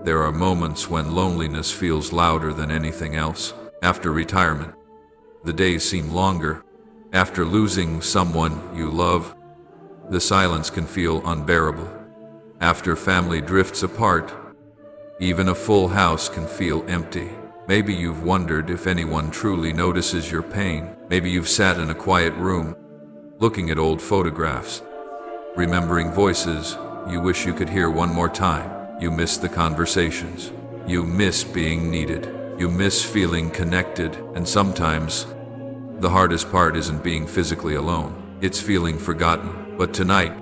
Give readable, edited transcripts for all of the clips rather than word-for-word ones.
There are moments when loneliness feels louder than anything else. After retirement, the days seem longer. After losing someone you love, the silence can feel unbearable. After family drifts apart, even a full house can feel empty. Maybe you've wondered if anyone truly notices your pain. Maybe you've sat in a quiet room, looking at old photographs, remembering voices you wish you could hear one more time. You miss the conversations. You miss being needed. You miss feeling connected. And sometimes, the hardest part isn't being physically alone. It's feeling forgotten. But tonight,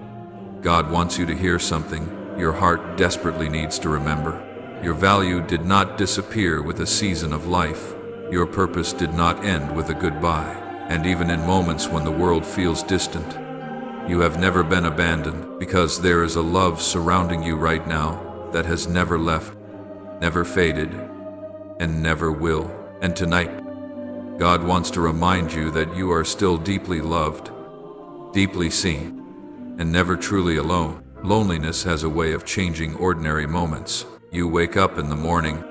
God wants you to hear something your heart desperately needs to remember. Your value did not disappear with a season of life. Your purpose did not end with a goodbye. And even in moments when the world feels distant, you have never been abandoned, because there is a love surrounding you right now that has never left, never faded, and never will. And tonight, God wants to remind you that you are still deeply loved, deeply seen, and never truly alone. Loneliness has a way of changing ordinary moments. You wake up in the morning,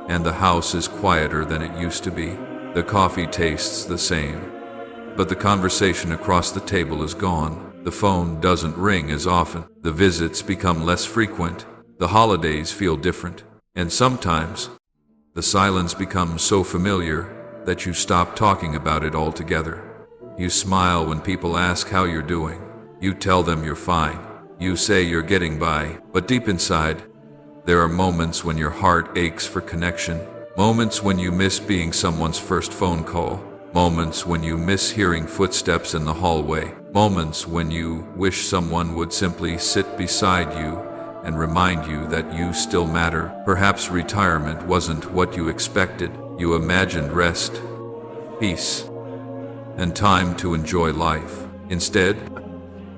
and the house is quieter than it used to be. The coffee tastes the same, but the conversation across the table is gone. The phone doesn't ring as often. The visits become less frequent. The holidays feel different. And sometimes, the silence becomes so familiar that you stop talking about it altogether. You smile when people ask how you're doing. You tell them you're fine. You say you're getting by. But deep inside, there are moments when your heart aches for connection. Moments when you miss being someone's first phone call. Moments when you miss hearing footsteps in the hallway. Moments when you wish someone would simply sit beside you and remind you that you still matter. Perhaps retirement wasn't what you expected. You imagined rest, peace, and time to enjoy life. Instead,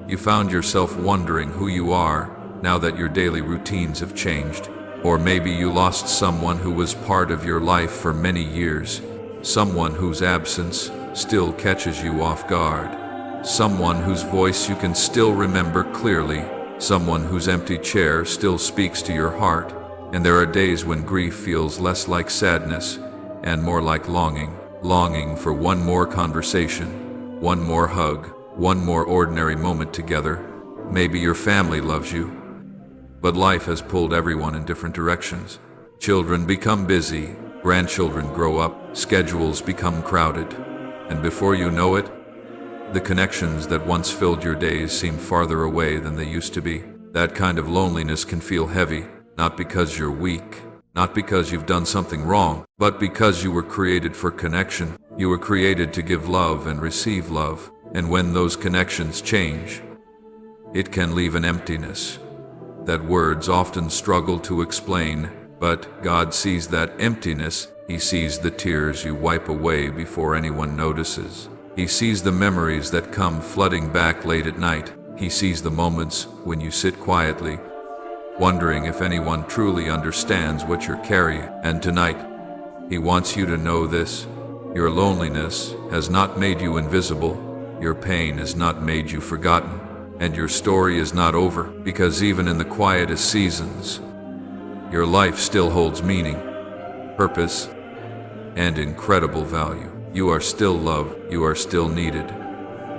you found yourself wondering who you are now that your daily routines have changed. Or maybe you lost someone who was part of your life for many years. Someone whose absence still catches you off guard. Someone whose voice you can still remember clearly. Someone whose empty chair still speaks to your heart. And there are days when grief feels less like sadness and more like longing. Longing for one more conversation, one more hug, one more ordinary moment together. Maybe your family loves you, but life has pulled everyone in different directions. Children become busy, grandchildren grow up, schedules become crowded, and before you know it, the connections that once filled your days seem farther away than they used to be. That kind of loneliness can feel heavy, not because you're weak, not because you've done something wrong, but because you were created for connection. You were created to give love and receive love. And when those connections change, it can leave an emptiness that words often struggle to explain. But God sees that emptiness. He sees the tears you wipe away before anyone notices. He sees the memories that come flooding back late at night. He sees the moments when you sit quietly, wondering if anyone truly understands what you're carrying. And tonight, He wants you to know this. Your loneliness has not made you invisible. Your pain has not made you forgotten. And your story is not over, because even in the quietest seasons, your life still holds meaning, purpose, and incredible value. You are still loved, you are still needed,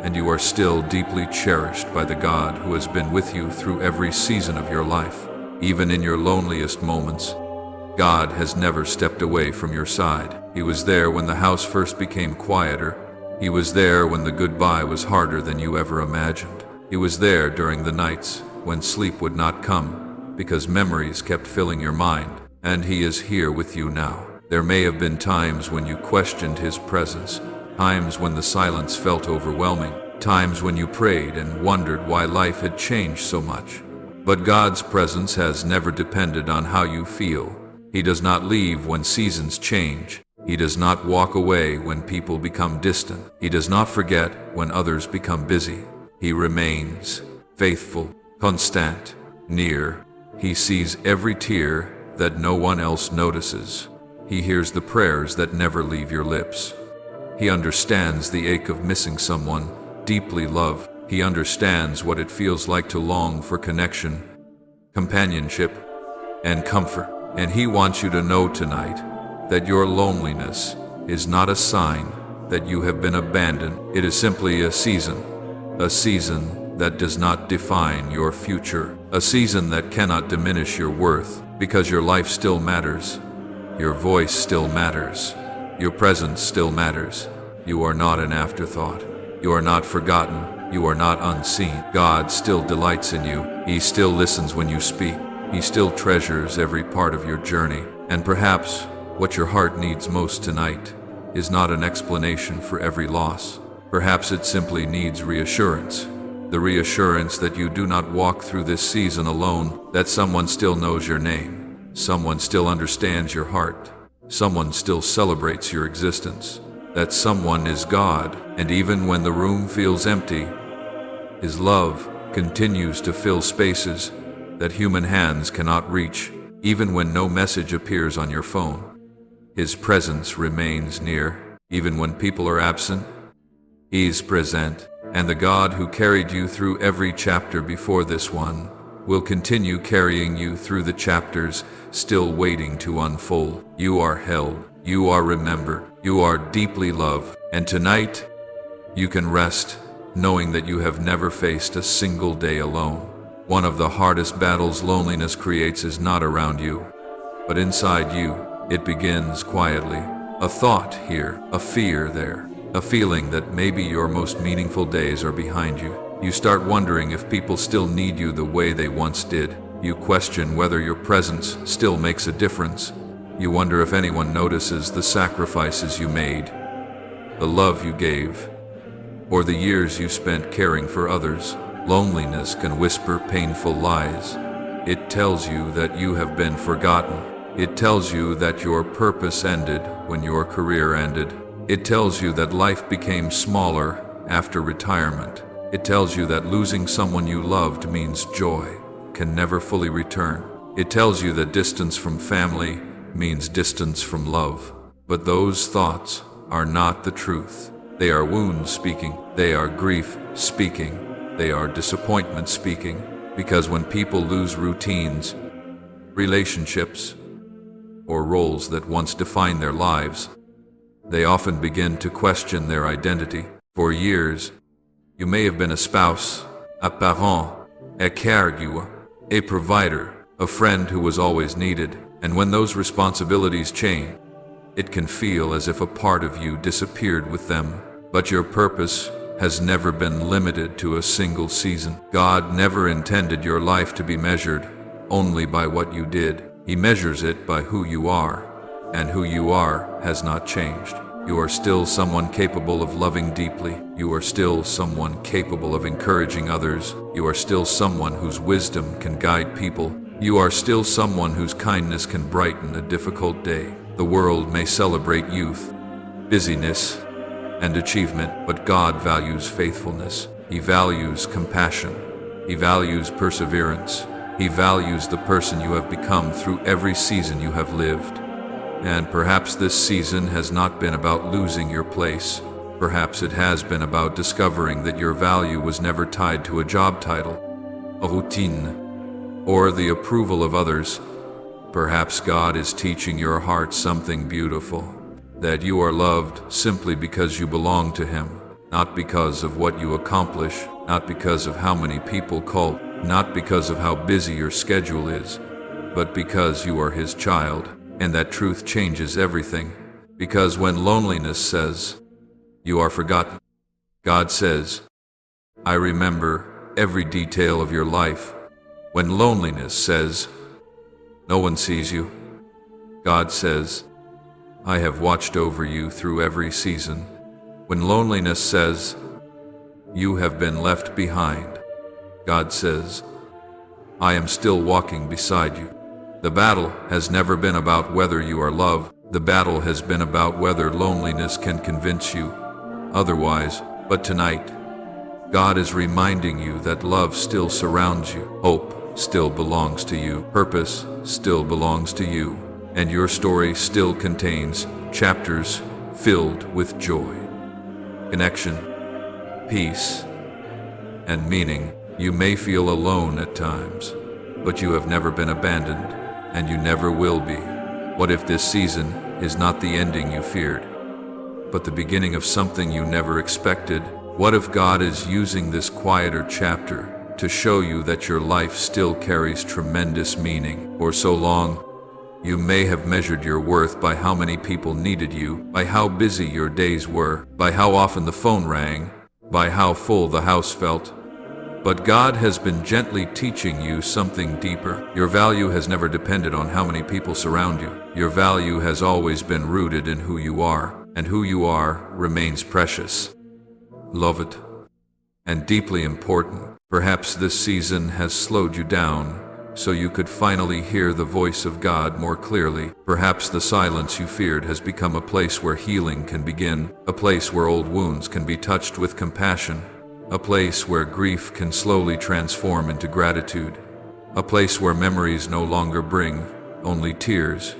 and you are still deeply cherished by the God who has been with you through every season of your life. Even in your loneliest moments, God has never stepped away from your side. He was there when the house first became quieter. He was there when the goodbye was harder than you ever imagined. He was there during the nights when sleep would not come because memories kept filling your mind. And He is here with you now. There may have been times when you questioned His presence, times when the silence felt overwhelming, times when you prayed and wondered why life had changed so much. But God's presence has never depended on how you feel. He does not leave when seasons change. He does not walk away when people become distant. He does not forget when others become busy. He remains faithful, constant, near. He sees every tear that no one else notices. He hears the prayers that never leave your lips. He understands the ache of missing someone deeply loved. He understands what it feels like to long for connection, companionship, and comfort. And He wants you to know tonight that your loneliness is not a sign that you have been abandoned. It is simply a season that does not define your future, a season that cannot diminish your worth, because your life still matters, your voice still matters, your presence still matters. You are not an afterthought. You are not forgotten. You are not unseen. God still delights in you. He still listens when you speak. He still treasures every part of your journey. And perhaps what your heart needs most tonight is not an explanation for every loss. Perhaps it simply needs reassurance. The reassurance that you do not walk through this season alone, that someone still knows your name, someone still understands your heart, someone still celebrates your existence, that someone is God, and even when the room feels empty, His love continues to fill spaces that human hands cannot reach. Even when no message appears on your phone, His presence remains near. Even when people are absent, He's present. And the God who carried you through every chapter before this one will continue carrying you through the chapters still waiting to unfold. You are held, you are remembered, you are deeply loved, and tonight you can rest knowing that you have never faced a single day alone. One of the hardest battles loneliness creates is not around you, but inside you. It begins quietly. A thought here, a fear there, a feeling that maybe your most meaningful days are behind you. You start wondering if people still need you the way they once did. You question whether your presence still makes a difference. You wonder if anyone notices the sacrifices you made, the love you gave, or the years you spent caring for others. Loneliness can whisper painful lies. It tells you that you have been forgotten. It tells you that your purpose ended when your career ended. It tells you that life became smaller after retirement. It tells you that losing someone you loved means joy can never fully return. It tells you that distance from family means distance from love. But those thoughts are not the truth. They are wounds speaking. They are grief speaking. They are disappointment speaking. Because when people lose routines, relationships, or roles that once defined their lives, they often begin to question their identity. For years, you may have been a spouse, a parent, a caregiver, a provider, a friend who was always needed. And when those responsibilities change, it can feel as if a part of you disappeared with them. But your purpose has never been limited to a single season. God never intended your life to be measured only by what you did. He measures it by who you are, and who you are has not changed. You are still someone capable of loving deeply. You are still someone capable of encouraging others. You are still someone whose wisdom can guide people. You are still someone whose kindness can brighten a difficult day. The world may celebrate youth, busyness, and achievement, but God values faithfulness. He values compassion. He values perseverance. He values the person you have become through every season you have lived. And perhaps this season has not been about losing your place. Perhaps it has been about discovering that your value was never tied to a job title, a routine, or the approval of others. Perhaps God is teaching your heart something beautiful, that you are loved simply because you belong to Him, not because of what you accomplish, not because of how many people call, not because of how busy your schedule is, but because you are His child. And that truth changes everything. Because when loneliness says, you are forgotten, God says, I remember every detail of your life. When loneliness says, no one sees you, God says, I have watched over you through every season. When loneliness says, you have been left behind, God says, I am still walking beside you. The battle has never been about whether you are loved. The battle has been about whether loneliness can convince you otherwise. But tonight, God is reminding you that love still surrounds you. Hope still belongs to you. Purpose still belongs to you. And your story still contains chapters filled with joy, connection, peace, and meaning. You may feel alone at times, but you have never been abandoned. and you never will be. What if this season is not the ending you feared, but the beginning of something you never expected? What if God is using this quieter chapter to show you that your life still carries tremendous meaning? For so long, you may have measured your worth by how many people needed you, by how busy your days were, by how often the phone rang, by how full the house felt. But God has been gently teaching you something deeper. Your value has never depended on how many people surround you. Your value has always been rooted in who you are, and who you are remains precious, loved, and deeply important. Perhaps this season has slowed you down so you could finally hear the voice of God more clearly. Perhaps the silence you feared has become a place where healing can begin, a place where old wounds can be touched with compassion, a place where grief can slowly transform into gratitude, a place where memories no longer bring only tears,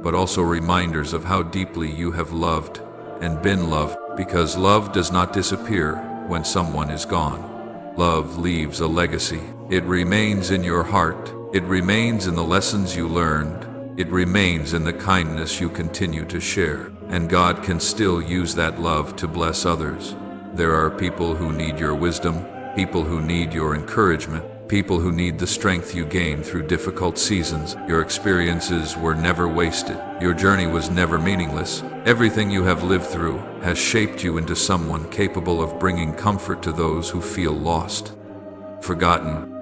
but also reminders of how deeply you have loved and been loved, because love does not disappear when someone is gone. Love leaves a legacy. It remains in your heart. It remains in the lessons you learned. It remains in the kindness you continue to share. And God can still use that love to bless others. There are people who need your wisdom, people who need your encouragement, people who need the strength you gain through difficult seasons. Your experiences were never wasted. Your journey was never meaningless. Everything you have lived through has shaped you into someone capable of bringing comfort to those who feel lost, forgotten,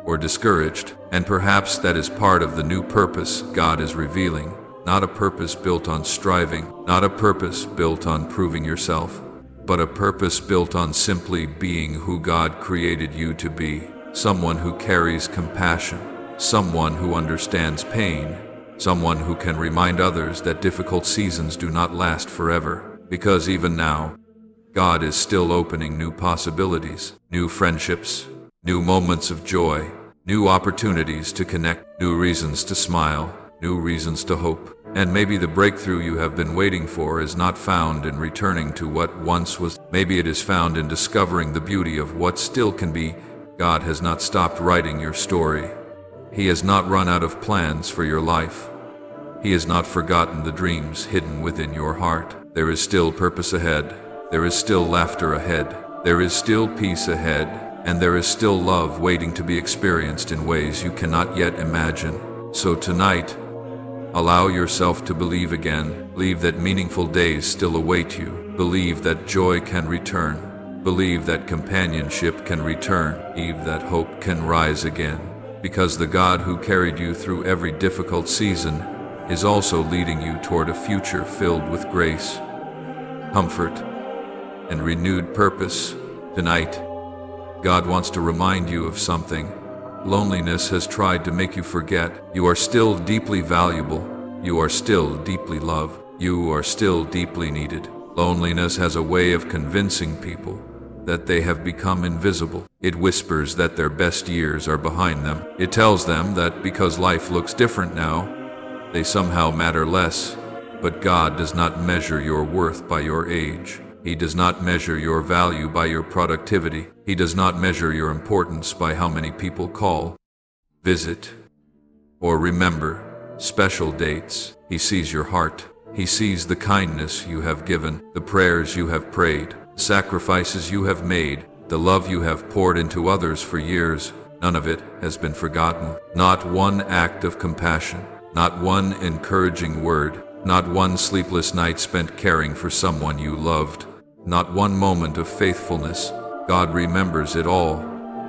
or discouraged. And perhaps that is part of the new purpose God is revealing. Not a purpose built on striving, not a purpose built on proving yourself, but a purpose built on simply being who God created you to be. Someone who carries compassion, someone who understands pain, someone who can remind others that difficult seasons do not last forever. Because even now, God is still opening new possibilities, new friendships, new moments of joy, new opportunities to connect, new reasons to smile, new reasons to hope. And maybe the breakthrough you have been waiting for is not found in returning to what once was. Maybe it is found in discovering the beauty of what still can be. God has not stopped writing your story. He has not run out of plans for your life. He has not forgotten the dreams hidden within your heart. There is still purpose ahead. There is still laughter ahead. There is still peace ahead. And there is still love waiting to be experienced in ways you cannot yet imagine. So tonight, allow yourself to believe again. Believe that meaningful days still await you. Believe that joy can return. Believe that companionship can return. Believe that hope can rise again. Because the God who carried you through every difficult season is also leading you toward a future filled with grace, comfort, and renewed purpose. Tonight, God wants to remind you of something. Loneliness has tried to make you forget. You are still deeply valuable. You are still deeply loved. You are still deeply needed. Loneliness has a way of convincing people that they have become invisible. It whispers that their best years are behind them. It tells them that because life looks different now, they somehow matter less. But God does not measure your worth by your age. He does not measure your value by your productivity. He does not measure your importance by how many people call, visit, or remember special dates. He sees your heart. He sees the kindness you have given, the prayers you have prayed, sacrifices you have made, the love you have poured into others for years. None of it has been forgotten. Not one act of compassion, not one encouraging word, not one sleepless night spent caring for someone you loved, not one moment of faithfulness. God remembers it all,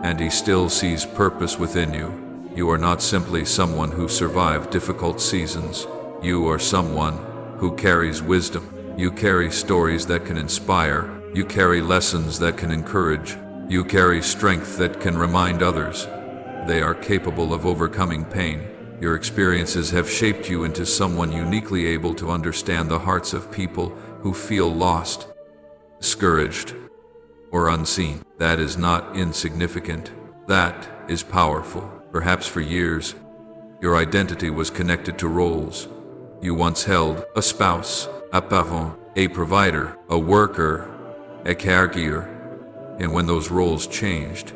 and He still sees purpose within you. You are not simply someone who survived difficult seasons. You are someone who carries wisdom. You carry stories that can inspire. You carry lessons that can encourage. You carry strength that can remind others they are capable of overcoming pain. Your experiences have shaped you into someone uniquely able to understand the hearts of people who feel lost, discouraged, or unseen. That is not insignificant. That is powerful. Perhaps for years, your identity was connected to roles. You once held a spouse, a parent, a provider, a worker, a caregiver. And when those roles changed,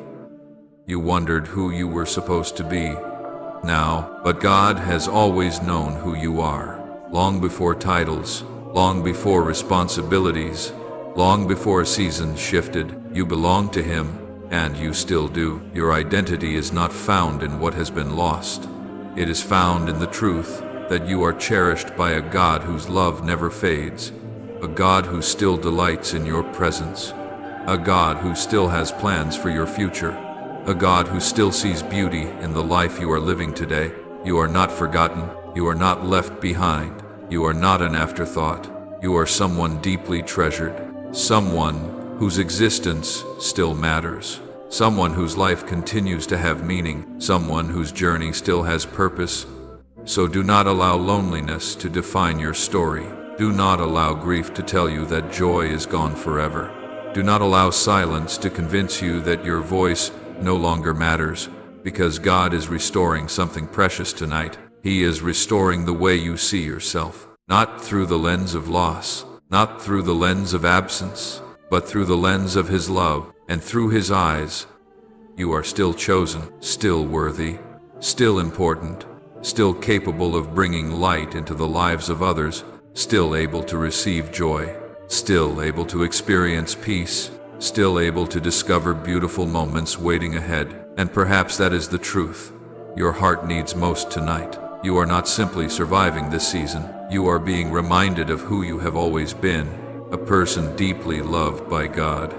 you wondered who you were supposed to be. now, but God has always known who you are. Long before titles, long before responsibilities, long before seasons shifted, you belong to Him, and you still do. Your identity is not found in what has been lost. It is found in the truth that you are cherished by a God whose love never fades, a God who still delights in your presence, a God who still has plans for your future, a God who still sees beauty in the life you are living today. You are not forgotten. You are not left behind. You are not an afterthought. You are someone deeply treasured, someone whose existence still matters, someone whose life continues to have meaning, someone whose journey still has purpose. So do not allow loneliness to define your story. Do not allow grief to tell you that joy is gone forever. Do not allow silence to convince you that your voice no longer matters, because God is restoring something precious tonight. He is restoring the way you see yourself, not through the lens of loss, not through the lens of absence, but through the lens of His love, and through His eyes. You are still chosen, still worthy, still important, still capable of bringing light into the lives of others, still able to receive joy, still able to experience peace, still able to discover beautiful moments waiting ahead. And perhaps that is the truth your heart needs most tonight. You are not simply surviving this season. You are being reminded of who you have always been, a person deeply loved by God,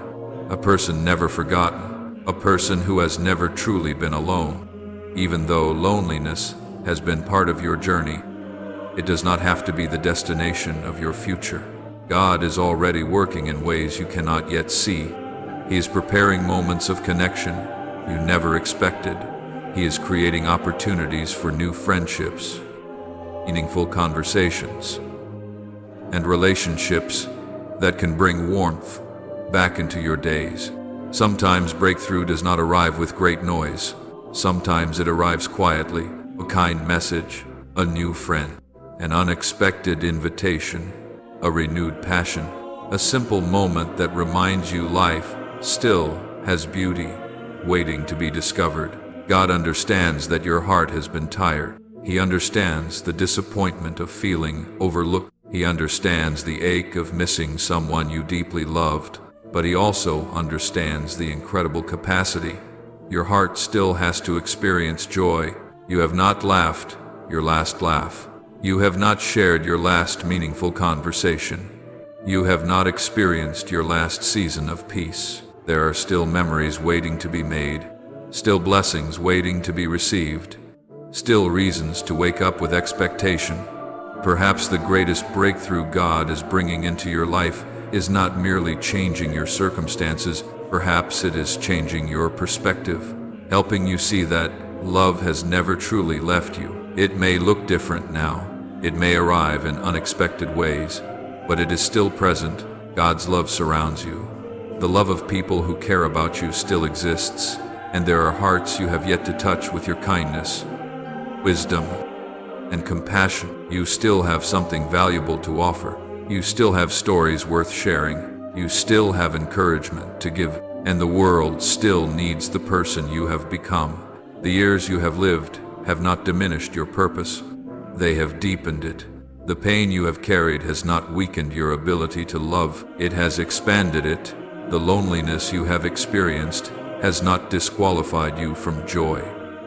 a person never forgotten, a person who has never truly been alone. Even though loneliness has been part of your journey, it does not have to be the destination of your future. God is already working in ways you cannot yet see. He is preparing moments of connection you never expected. He is creating opportunities for new friendships, meaningful conversations, and relationships that can bring warmth back into your days. Sometimes breakthrough does not arrive with great noise. Sometimes it arrives quietly, a kind message, a new friend, an unexpected invitation, a renewed passion, a simple moment that reminds you life still has beauty waiting to be discovered. God understands that your heart has been tired. He understands the disappointment of feeling overlooked. He understands the ache of missing someone you deeply loved, but He also understands the incredible capacity your heart still has to experience joy. You have not laughed your last laugh. You have not shared your last meaningful conversation. You have not experienced your last season of peace. There are still memories waiting to be made, still blessings waiting to be received, still reasons to wake up with expectation. Perhaps the greatest breakthrough God is bringing into your life is not merely changing your circumstances. Perhaps it is changing your perspective, helping you see that love has never truly left you. It may look different now. It may arrive in unexpected ways, but it is still present. God's love surrounds you. The love of people who care about you still exists, and there are hearts you have yet to touch with your kindness, wisdom, and compassion. You still have something valuable to offer. You still have stories worth sharing. You still have encouragement to give, and the world still needs the person you have become. The years you have lived have not diminished your purpose. They have deepened it. The pain you have carried has not weakened your ability to love. It has expanded it. The loneliness you have experienced has not disqualified you from joy.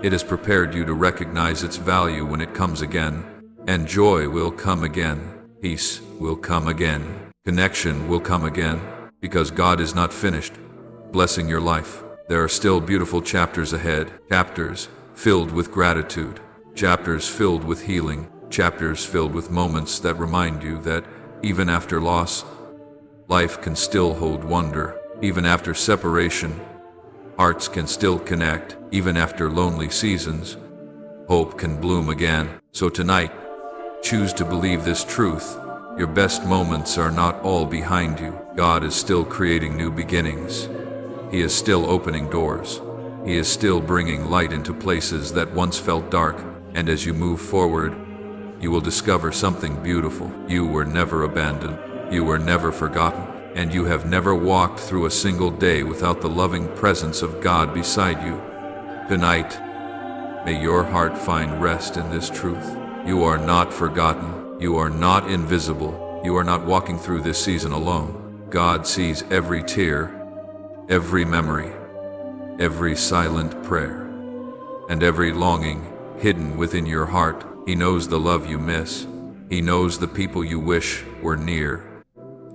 It has prepared you to recognize its value when it comes again. And joy will come again. Peace will come again. Connection will come again, because God is not finished blessing your life. There are still beautiful chapters ahead, chapters filled with gratitude, chapters filled with healing, chapters filled with moments that remind you that even after loss, life can still hold wonder. Even after separation, hearts can still connect. Even after lonely seasons, hope can bloom again. So tonight, choose to believe this truth. Your best moments are not all behind you. God is still creating new beginnings. He is still opening doors. He is still bringing light into places that once felt dark. And as you move forward, you will discover something beautiful. You were never abandoned. You were never forgotten. And you have never walked through a single day without the loving presence of God beside you. Tonight, May your heart find rest in this truth. You are not forgotten. You are not invisible. You are not walking through this season alone. God sees every tear, every memory, every silent prayer, and every longing hidden within your heart. He knows the love you miss. He knows the people you wish were near.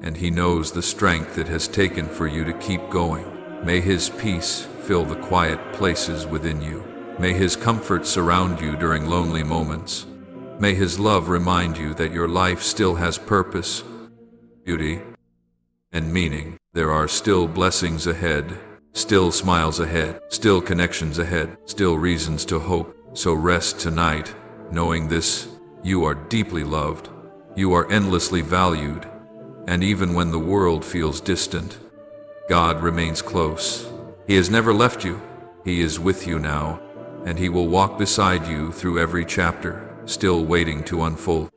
And He knows the strength it has taken for you to keep going. May His peace fill the quiet places within you. May His comfort surround you during lonely moments. May His love remind you that your life still has purpose, beauty, and meaning. There are still blessings ahead, still smiles ahead, still connections ahead, still reasons to hope. So rest tonight, knowing this: you are deeply loved, you are endlessly valued, and even when the world feels distant, God remains close. He has never left you. He is with you now, and He will walk beside you through every chapter, still waiting to unfold.